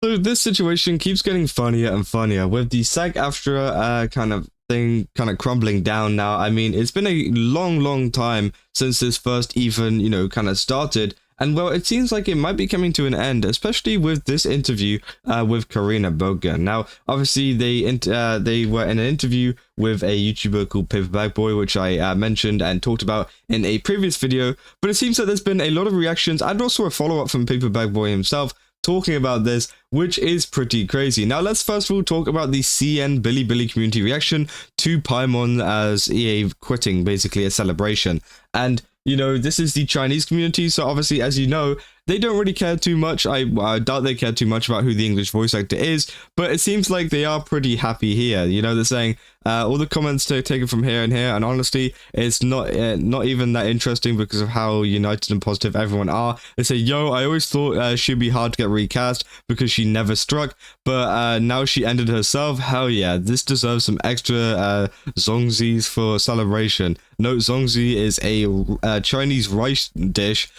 So this situation keeps getting funnier and funnier with the SAG-AFTRA kind of thing kind of crumbling down now. I mean, it's been a long time since this first even, kind of started. And well, it seems like it might be coming to an end, especially with this interview with Corina Boettger. Now, obviously, they were in an interview with a YouTuber called Paperbagboy, which I mentioned and talked about in a previous video. But it seems that there's been a lot of reactions and also a follow-up from Paperbagboy himself talking about this, which is pretty crazy. Now, let's first of all talk about the CN Billy community reaction to Paimon as EA quitting, basically a celebration. And this is the Chinese community, so obviously, as you know, they don't really care too much. I doubt they care too much about who the English voice actor is, but it seems like they are pretty happy here. They're saying all the comments taken from here and here, and honestly, it's not even that interesting because of how united and positive everyone are. They say, yo, I always thought she'd be hard to get recast because she never struck, but now she ended herself. Hell yeah, this deserves some extra zongzis for celebration. Note, zongzi is a Chinese rice dish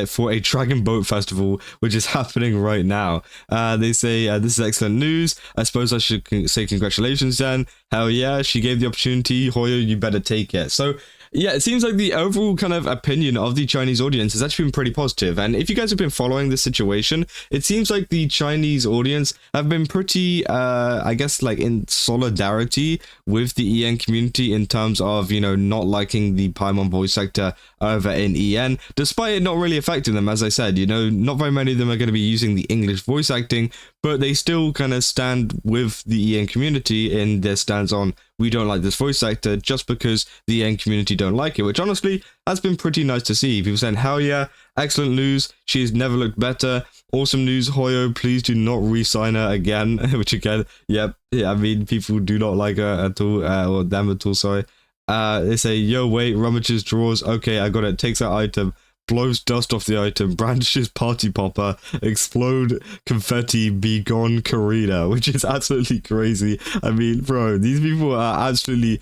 for a dragon boat festival, which is happening right now. They say, this is excellent news. I suppose I should say congratulations then. Hell yeah, she gave the opportunity. Hoyo, you better take it. So yeah, it seems like the overall kind of opinion of the Chinese audience has actually been pretty positive. And if you guys have been following this situation, it seems like the Chinese audience have been pretty, I guess, like in solidarity with the EN community in terms of, not liking the Paimon voice actor over in EN, despite it not really affecting them. As I said, not very many of them are going to be using the English voice acting, but they still kind of stand with the EN community in their stance on, we don't like this voice actor just because the EN community don't like it, which honestly has been pretty nice to see. People saying, hell yeah, excellent news, she's never looked better, awesome news, Hoyo, please do not re-sign her again, which again, yeah, I mean, people do not like her at all, or them at all, sorry. They say, yo, wait, rummages drawers, okay, I got it, takes that item, blows dust off the item, brandishes party popper, explode confetti, be gone Corina, which is absolutely crazy. I mean, bro, these people are absolutely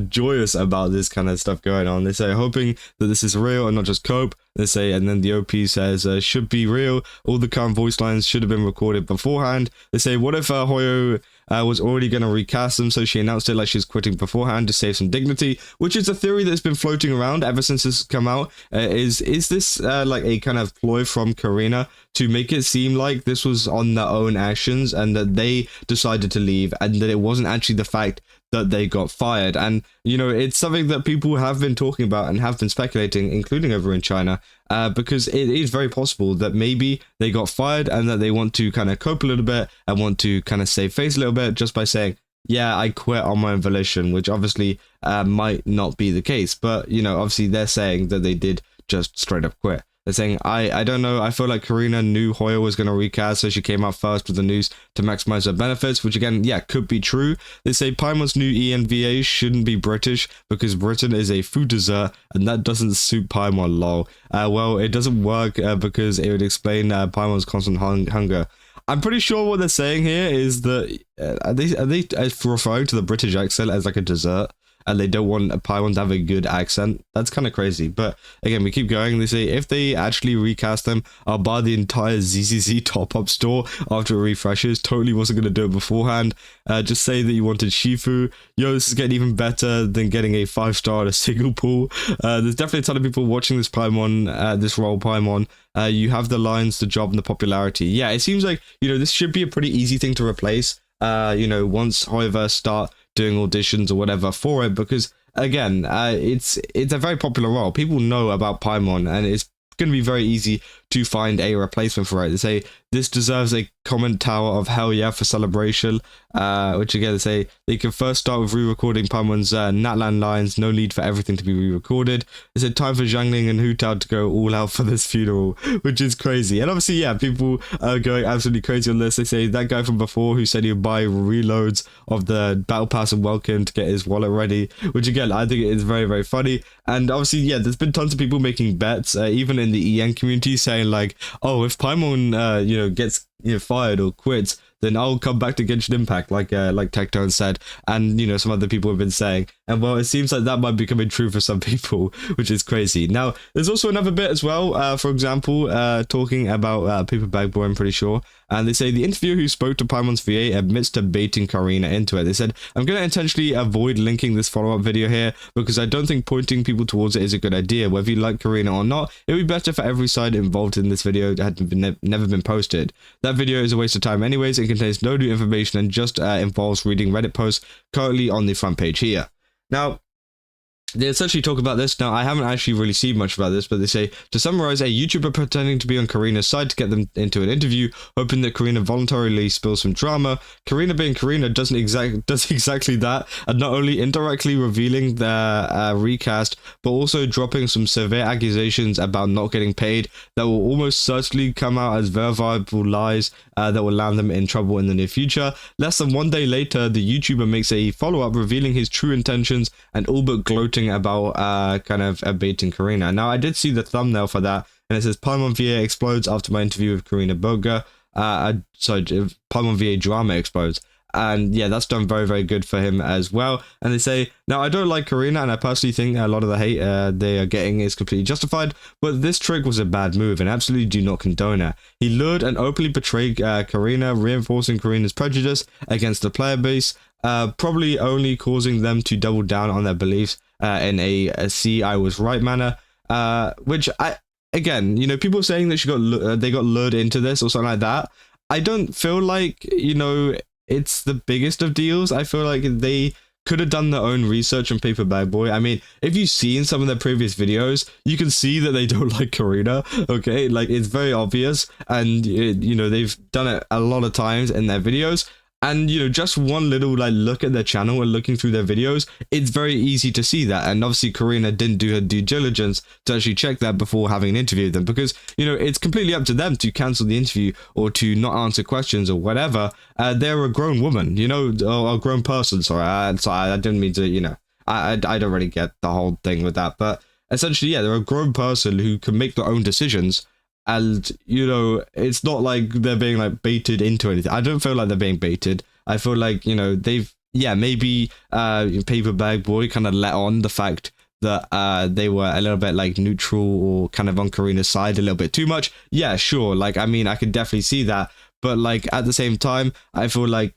joyous about this kind of stuff going on. They say, hoping that this is real and not just cope. They say, and then the OP says, should be real. All the current voice lines should have been recorded beforehand. They say, what if Hoyo was already going to recast them, so she announced it like she's quitting beforehand to save some dignity, which is a theory that's been floating around ever since this has come out. Is this like a kind of ploy from Corina to make it seem like this was on their own actions and that they decided to leave and that it wasn't actually the fact that they got fired? And it's something that people have been talking about and have been speculating, including over in China, because it is very possible that maybe they got fired and that they want to kind of cope a little bit and want to kind of save face a little bit just by saying, yeah, I quit on my own volition, which obviously might not be the case. But obviously they're saying that they did just straight up quit. They're saying, I don't know, I feel like Corina knew Hoyo was going to recast, so she came out first with the news to maximize her benefits, which again, yeah, could be true. They say Paimon's new ENVA shouldn't be British because Britain is a food dessert and that doesn't suit Paimon, lol. Well, it doesn't work because it would explain Paimon's constant hunger. I'm pretty sure what they're saying here is that, are they referring to the British accent as like a dessert? And they don't want Paimon to have a good accent. That's kind of crazy. But again, we keep going. They say, if they actually recast them, I'll buy the entire ZZZ top-up store after it refreshes. Totally wasn't going to do it beforehand. Just say that you wanted Shifu. Yo, this is getting even better than getting a 5-star at a single pool. There's definitely a ton of people watching this Paimon, this role Paimon. You have the lines, the job, and the popularity. Yeah, it seems like, this should be a pretty easy thing to replace, once HoYoverse start doing auditions or whatever for it, because again, it's a very popular role. People know about Paimon and it's going to be very easy to find a replacement for it. They say this deserves a comment tower of hell yeah for celebration, which again they say they can first start with re-recording Paimon's Natlan lines, no need for everything to be re-recorded. They said time for Zhangling and Hu Tao to go all out for this funeral, which is crazy. And obviously, yeah, people are going absolutely crazy on this. They say that guy from before who said he'd buy reloads of the battle pass and welcome to get his wallet ready, which again I think is very, very funny. And obviously, yeah, there's been tons of people making bets, even in the EN community, saying like, oh, if Paimon gets fired or quits, then I'll come back to Genshin Impact, like Tectone said, and you know some other people have been saying. And well, it seems like that might be coming true for some people, which is crazy. Now, there's also another bit as well. For example, talking about Paperbagboy, I'm pretty sure, and they say the interviewer who spoke to Paimon's VA admits to baiting Corina into it. They said, "I'm going to intentionally avoid linking this follow-up video here because I don't think pointing people towards it is a good idea. Whether you like Corina or not, it would be better for every side involved in this video that had never been posted. That video is a waste of time anyways. It contains no new information and just involves reading Reddit posts currently on the front page here." Now, they essentially talk about this. Now, I haven't actually really seen much about this, but they say, to summarize, a YouTuber pretending to be on Corina's side to get them into an interview, hoping that Corina voluntarily spills some drama. Corina being Corina does exactly that, and not only indirectly revealing their recast, but also dropping some severe accusations about not getting paid that will almost certainly come out as verifiable lies that will land them in trouble in the near future. Less than 1 day later, the YouTuber makes a follow-up revealing his true intentions and all but gloating about kind of baiting Corina. Now, I did see the thumbnail for that, and it says Paimon VA explodes after my interview with Corina Boettger. Sorry, Paimon VA drama explodes. And yeah, that's done very, very good for him as well. And they say, now I don't like Corina, and I personally think a lot of the hate they are getting is completely justified, but this trick was a bad move and absolutely do not condone it. He lured and openly betrayed Corina, reinforcing Corina's prejudice against the player base, probably only causing them to double down on their beliefs in a see I was right manner, which again, you know, people saying that they got lured into this or something like that. I don't feel like, you know, it's the biggest of deals. I feel like they could have done their own research on Paperbagboy. I mean, if you've seen some of their previous videos, you can see that they don't like Corina, okay? Like, it's very obvious, and, you know, they've done it a lot of times in their videos. And, you know, just one little, like, look at their channel and looking through their videos, it's very easy to see that. And obviously, Corina didn't do her due diligence to actually check that before having an interview with them. Because, you know, it's completely up to them to cancel the interview or to not answer questions or whatever. They're a grown woman, you know, or a grown person. Sorry, I didn't mean to, you know, I don't really get the whole thing with that. But essentially, yeah, they're a grown person who can make their own decisions. And, you know, it's not like they're being, like, baited into anything. I don't feel like they're being baited. I feel like, you know, they've, yeah, maybe Paperbagboy kind of let on the fact that they were a little bit, like, neutral or kind of on Corina's side a little bit too much. Yeah, sure. Like, I mean, I could definitely see that. But, like, at the same time, I feel like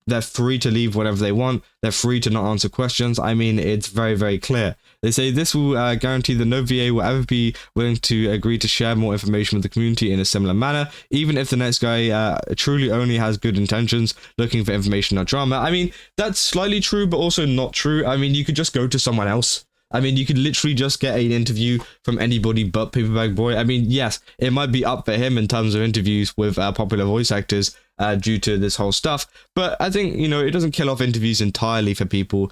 they're free to leave whatever they want. They're free to not answer questions. I mean, it's very, very clear. They say this will guarantee that no VA will ever be willing to agree to share more information with the community in a similar manner, even if the next guy truly only has good intentions, looking for information, not drama. I mean, that's slightly true, but also not true. I mean, you could just go to someone else. I mean, you could literally just get an interview from anybody but Paperbagboy. I mean, yes, it might be up for him in terms of interviews with popular voice actors due to this whole stuff. But I think, you know, it doesn't kill off interviews entirely for people.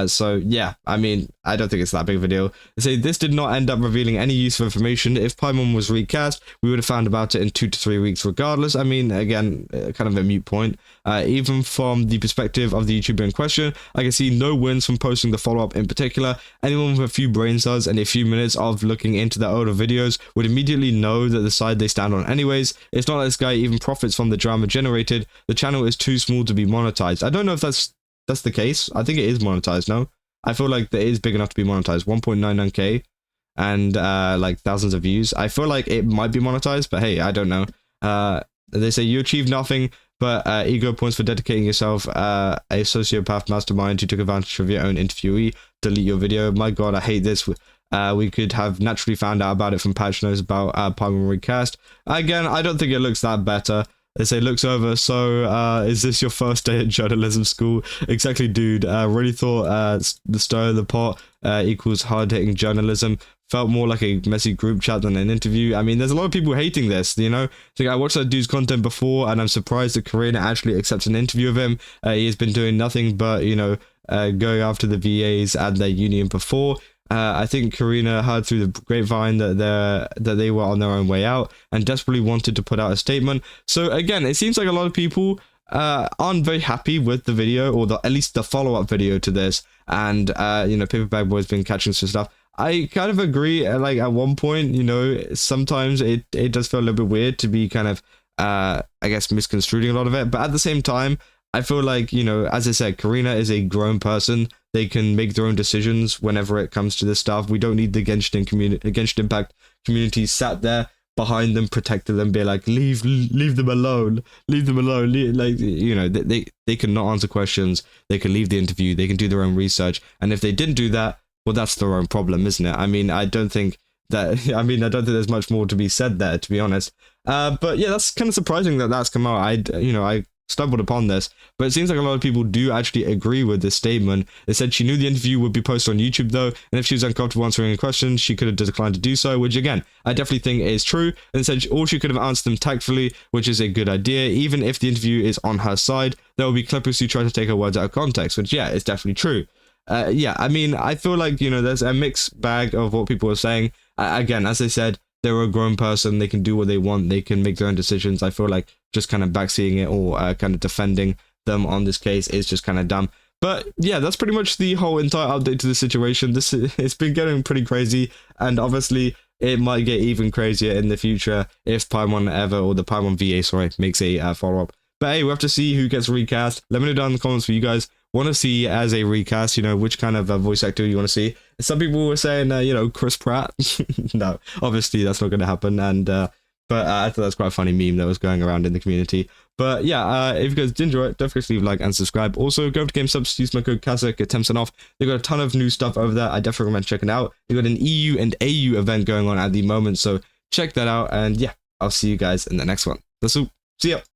So, yeah, I mean, I don't think it's that big of a deal. They say this did not end up revealing any useful information. If Paimon was recast, we would have found about it in 2 to 3 weeks regardless. I mean, again, kind of a moot point. Even from the perspective of the YouTuber in question, I can see no wins from posting the follow-up in particular. Anyone with a few brain cells and a few minutes of looking into their older videos would immediately know that the side they stand on anyways. It's not like this guy even profits from the drama generated. The channel is too small to be monetized. I don't know if that's the case. I think it is monetized now. I feel like it is big enough to be monetized. 1.99k and like thousands of views. I feel like it might be monetized, but hey, I don't know. They say you achieved nothing but ego points for dedicating yourself a sociopath mastermind who took advantage of your own interviewee. Delete your video. My god, I hate this. We could have naturally found out about it from patch notes about Paimon recast. Again, I don't think it looks that better. They say, looks over, so is this your first day at journalism school? Exactly, dude. Really thought the stir of the pot equals hard-hitting journalism. Felt more like a messy group chat than an interview. I mean, there's a lot of people hating this, you know? So I watched that dude's content before, and I'm surprised that Corina actually accepts an interview of him. He has been doing nothing but, you know, going after the VAs and their union before. I think Corina heard through the grapevine that they were on their own way out and desperately wanted to put out a statement. So again, it seems like a lot of people aren't very happy with the video, or at least the follow-up video to this. And you know, Paperbagboy's been catching some stuff. I kind of agree. Like at one point, you know, sometimes it does feel a little bit weird to be kind of I guess, misconstruing a lot of it. But at the same time, I feel like, you know, as I said, Corina is a grown person. They can make their own decisions whenever it comes to this stuff. We don't need the Genshin Impact community sat there behind them, protecting them, be like, leave them alone, like, you know, they can not answer questions. They can leave the interview. They can do their own research. And if they didn't do that, well, that's their own problem, isn't it? I mean, I don't think there's much more to be said there, to be honest. But yeah, that's kind of surprising that that's come out. I stumbled upon this, but it seems like a lot of people do actually agree with this statement. They said she knew the interview would be posted on YouTube though, and if she was uncomfortable answering a question, she could have declined to do so, which again, I definitely think is true, and said or she could have answered them tactfully, which is a good idea. Even if the interview is on her side, there will be clippers who try to take her words out of context, which yeah, is definitely true. Yeah, I mean, I feel like, you know, there's a mixed bag of what people are saying. Again, as I said, they're a grown person. They can do what they want. They can make their own decisions. I feel like just kind of backseeing it or kind of defending them on this case is just kind of dumb. But yeah, that's pretty much the whole entire update to the situation. It's been getting pretty crazy, and obviously it might get even crazier in the future if Paimon ever, or the Paimon VA, sorry, makes a follow-up. But hey, we have to see who gets recast. Let me know down in the comments for you guys want to see as a recast, you know, which kind of voice actor you want to see. Some people were saying, you know, Chris Pratt. No, obviously that's not going to happen. And but I thought that's quite a funny meme that was going around in the community. But yeah, if you guys did enjoy it, don't forget to leave a like and subscribe. Also, go over to GameSubs, use my code KAZAK, get 10% off. They've got a ton of new stuff over there. I definitely recommend checking it out. They've got an EU and AU event going on at the moment, so check that out. And yeah, I'll see you guys in the next one. That's all. See ya.